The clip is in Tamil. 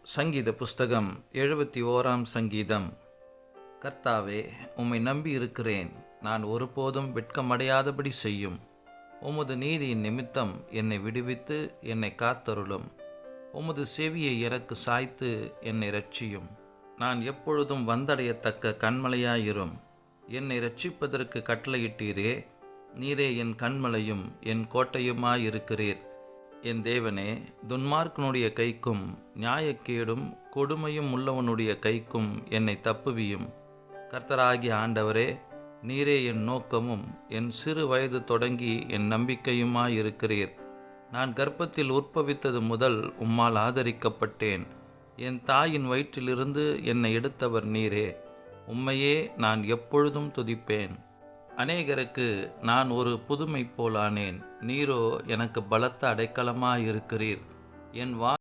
சங்கீத புஸ்தகம் 71 சங்கீதம். கர்த்தாவே, உம்மை நம்பி இருக்கிறேன். நான் ஒருபோதும் வெட்கமடையாதபடி செய்யும். உமது நீதியின் நிமித்தம் என்னை விடுவித்து என்னை காத்தருளும். உமது செவியை எனக்கு சாய்த்து என்னை இரட்சியும். நான் எப்பொழுதும் வந்தடையத்தக்க கன்மலையாயிரும். என்னை இரட்சிப்பதற்கு கட்டளையிட்டீரே. நீரே என் கன்மலையும் என் கோட்டையுமாயிருக்கிறீர். என் தேவனே, துன்மார்க்கனுடைய கைக்கும் நியாயக்கேடும் கொடுமையும் உள்ளவனுடைய கைக்கும் என்னை தப்புவியும். கர்த்தராகிய ஆண்டவரே, நீரே என் நோக்கமும் என் சிறு வயது தொடங்கி என் நம்பிக்கையுமாயிருக்கிறீர். நான் கர்ப்பத்தில் உற்பவித்தது முதல் உம்மால் ஆதரிக்கப்பட்டேன். என் தாயின் வயிற்றிலிருந்து என்னை எடுத்தவர் நீரே. உம்மையே நான் எப்பொழுதும் துதிப்பேன். அநேகருக்கு நான் ஒரு புதுமை போலானேன். நீரோ எனக்கு பலத்த அடைக்கலமாயிருக்கிறீர். என்